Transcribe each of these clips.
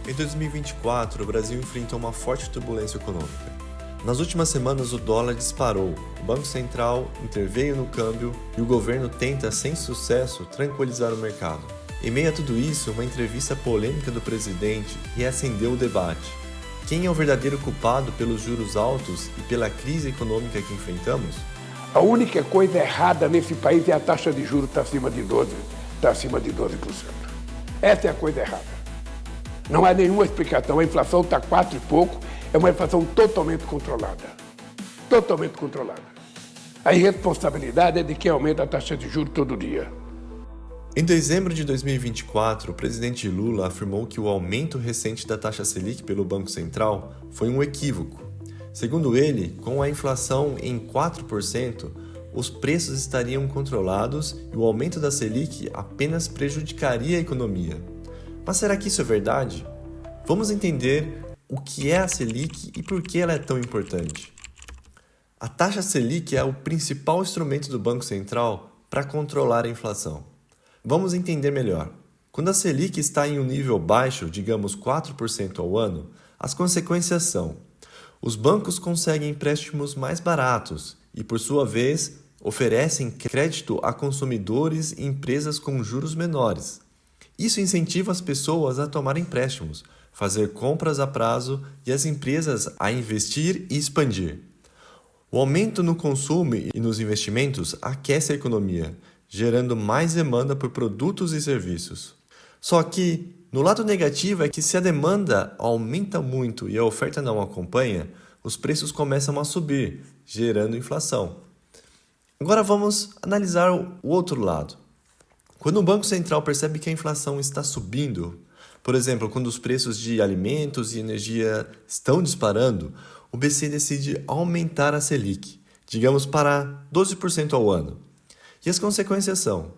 Em 2024, o Brasil enfrentou uma forte turbulência econômica. Nas últimas semanas, o dólar disparou, o Banco Central interveio no câmbio e o governo tenta, sem sucesso, tranquilizar o mercado. Em meio a tudo isso, uma entrevista polêmica do presidente reacendeu o debate. Quem é o verdadeiro culpado pelos juros altos e pela crise econômica que enfrentamos? A única coisa errada nesse país é a taxa de juros estar acima de 12%. Essa é a coisa errada. Não há nenhuma explicação. A inflação está 4 e pouco, é uma inflação totalmente controlada. Totalmente controlada. A irresponsabilidade é de quem aumenta a taxa de juros todo dia. Em dezembro de 2024, o presidente Lula afirmou que o aumento recente da taxa Selic pelo Banco Central foi um equívoco. Segundo ele, com a inflação em 4%, os preços estariam controlados e o aumento da Selic apenas prejudicaria a economia. Mas será que isso é verdade? Vamos entender o que é a Selic e por que ela é tão importante. A taxa Selic é o principal instrumento do Banco Central para controlar a inflação. Vamos entender melhor. Quando a Selic está em um nível baixo, digamos 4% ao ano, as consequências são: os bancos conseguem empréstimos mais baratos e, por sua vez, oferecem crédito a consumidores e empresas com juros menores. Isso incentiva as pessoas a tomar empréstimos, fazer compras a prazo e as empresas a investir e expandir. O aumento no consumo e nos investimentos aquece a economia, gerando mais demanda por produtos e serviços. Só que, no lado negativo é que se a demanda aumenta muito e a oferta não acompanha, os preços começam a subir, gerando inflação. Agora vamos analisar o outro lado. Quando o Banco Central percebe que a inflação está subindo, por exemplo, quando os preços de alimentos e energia estão disparando, o BC decide aumentar a Selic, digamos para 12% ao ano. E as consequências são: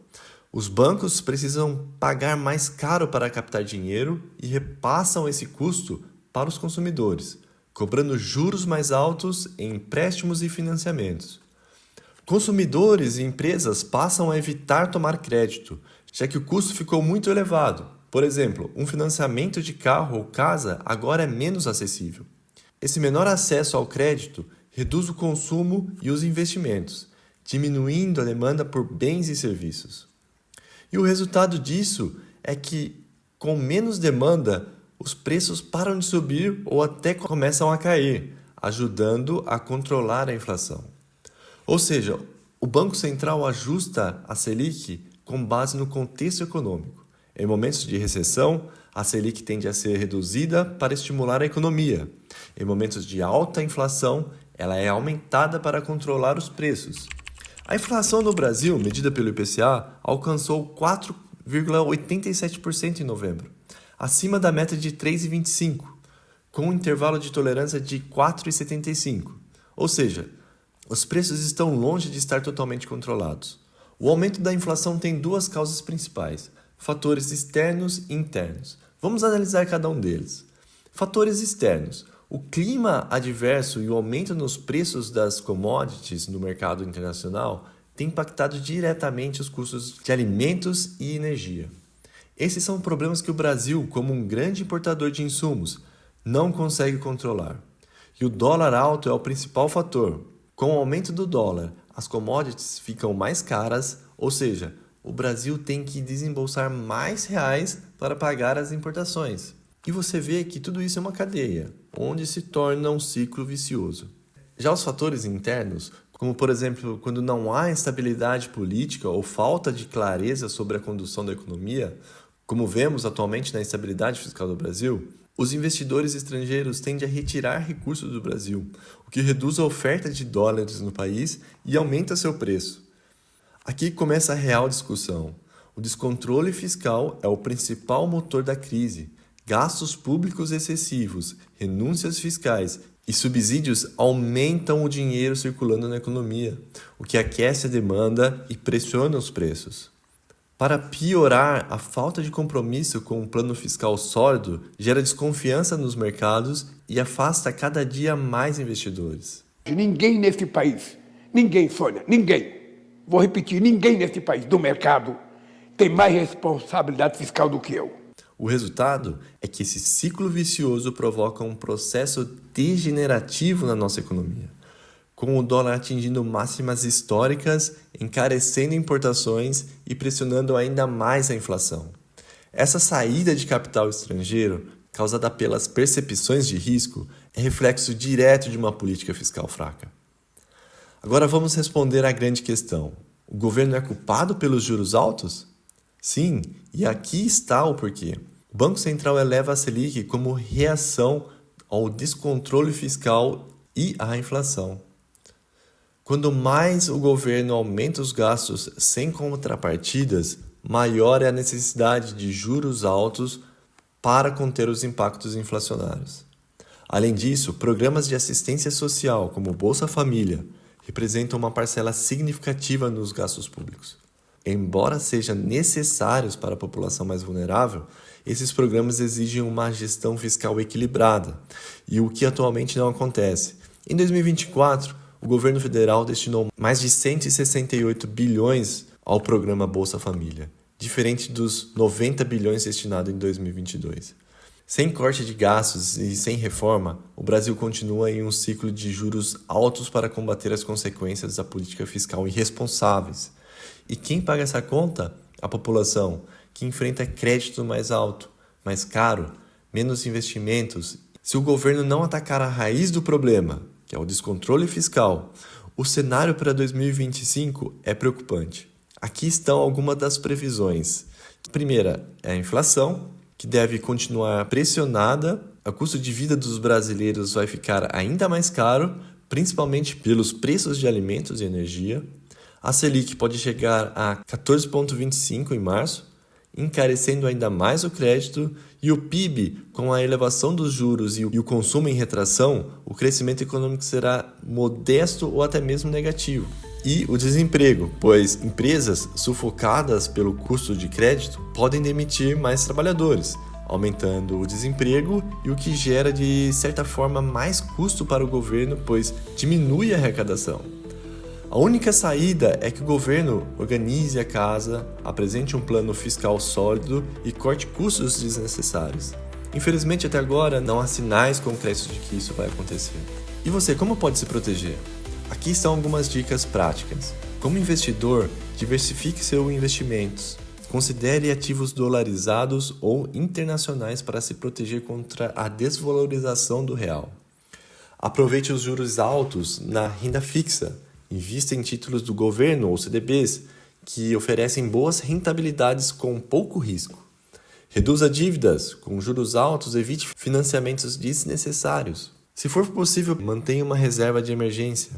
os bancos precisam pagar mais caro para captar dinheiro e repassam esse custo para os consumidores, cobrando juros mais altos em empréstimos e financiamentos. Consumidores e empresas passam a evitar tomar crédito, já que o custo ficou muito elevado. Por exemplo, um financiamento de carro ou casa agora é menos acessível. Esse menor acesso ao crédito reduz o consumo e os investimentos, diminuindo a demanda por bens e serviços. E o resultado disso é que, com menos demanda, os preços param de subir ou até começam a cair, ajudando a controlar a inflação. Ou seja, o Banco Central ajusta a Selic com base no contexto econômico. Em momentos de recessão, a Selic tende a ser reduzida para estimular a economia. Em momentos de alta inflação, ela é aumentada para controlar os preços. A inflação no Brasil, medida pelo IPCA, alcançou 4,87% em novembro, acima da meta de 3,25%, com um intervalo de tolerância de 4,75%. Ou seja, os preços estão longe de estar totalmente controlados. O aumento da inflação tem duas causas principais: fatores externos e internos. Vamos analisar cada um deles. Fatores externos: o clima adverso e o aumento nos preços das commodities no mercado internacional têm impactado diretamente os custos de alimentos e energia. Esses são problemas que o Brasil, como um grande importador de insumos, não consegue controlar. E o dólar alto é o principal fator. Com o aumento do dólar, as commodities ficam mais caras, ou seja, o Brasil tem que desembolsar mais reais para pagar as importações. E você vê que tudo isso é uma cadeia, onde se torna um ciclo vicioso. Já os fatores internos, como por exemplo, quando não há estabilidade política ou falta de clareza sobre a condução da economia, como vemos atualmente na instabilidade fiscal do Brasil, os investidores estrangeiros tendem a retirar recursos do Brasil, o que reduz a oferta de dólares no país e aumenta seu preço. Aqui começa a real discussão. O descontrole fiscal é o principal motor da crise. Gastos públicos excessivos, renúncias fiscais e subsídios aumentam o dinheiro circulando na economia, o que aquece a demanda e pressiona os preços. Para piorar, a falta de compromisso com um plano fiscal sólido gera desconfiança nos mercados e afasta cada dia mais investidores. Ninguém nesse país, ninguém, Sônia, ninguém, vou repetir, ninguém nesse país do mercado tem mais responsabilidade fiscal do que eu. O resultado é que esse ciclo vicioso provoca um processo degenerativo na nossa economia, com o dólar atingindo máximas históricas, encarecendo importações e pressionando ainda mais a inflação. Essa saída de capital estrangeiro, causada pelas percepções de risco, é reflexo direto de uma política fiscal fraca. Agora vamos responder à grande questão. O governo é culpado pelos juros altos? Sim, e aqui está o porquê. O Banco Central eleva a Selic como reação ao descontrole fiscal e à inflação. Quando mais o governo aumenta os gastos sem contrapartidas, maior é a necessidade de juros altos para conter os impactos inflacionários. Além disso, programas de assistência social, como o Bolsa Família, representam uma parcela significativa nos gastos públicos. Embora sejam necessários para a população mais vulnerável, esses programas exigem uma gestão fiscal equilibrada, e o que atualmente não acontece. Em 2024, o governo federal destinou mais de 168 bilhões ao programa Bolsa Família, diferente dos 90 bilhões destinados em 2022. Sem corte de gastos e sem reforma, o Brasil continua em um ciclo de juros altos para combater as consequências da política fiscal irresponsáveis. E quem paga essa conta? A população, que enfrenta crédito mais alto, mais caro, menos investimentos. Se o governo não atacar a raiz do problema, que é o descontrole fiscal, o cenário para 2025 é preocupante. Aqui estão algumas das previsões. A primeira é a inflação, que deve continuar pressionada. O custo de vida dos brasileiros vai ficar ainda mais caro, principalmente pelos preços de alimentos e energia. A Selic pode chegar a 14,25 em março, encarecendo ainda mais o crédito, e o PIB, com a elevação dos juros e o consumo em retração, o crescimento econômico será modesto ou até mesmo negativo. E o desemprego, pois empresas sufocadas pelo custo de crédito podem demitir mais trabalhadores, aumentando o desemprego e o que gera de certa forma mais custo para o governo, pois diminui a arrecadação. A única saída é que o governo organize a casa, apresente um plano fiscal sólido e corte custos desnecessários. Infelizmente, até agora, não há sinais concretos de que isso vai acontecer. E você, como pode se proteger? Aqui estão algumas dicas práticas. Como investidor, diversifique seus investimentos. Considere ativos dolarizados ou internacionais para se proteger contra a desvalorização do real. Aproveite os juros altos na renda fixa. Invista em títulos do governo ou CDBs que oferecem boas rentabilidades com pouco risco. Reduza dívidas. Com juros altos, evite financiamentos desnecessários. Se for possível, mantenha uma reserva de emergência.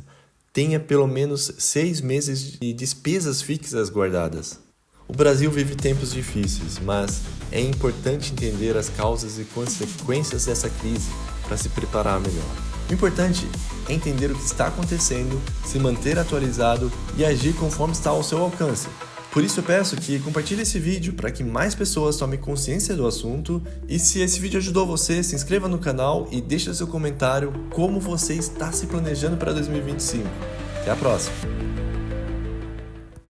Tenha pelo menos 6 meses de despesas fixas guardadas. O Brasil vive tempos difíceis, mas é importante entender as causas e consequências dessa crise para se preparar melhor. O importante é entender o que está acontecendo, se manter atualizado e agir conforme está ao seu alcance. Por isso eu peço que compartilhe esse vídeo para que mais pessoas tomem consciência do assunto, e se esse vídeo ajudou você, se inscreva no canal e deixe seu comentário como você está se planejando para 2025. Até a próxima!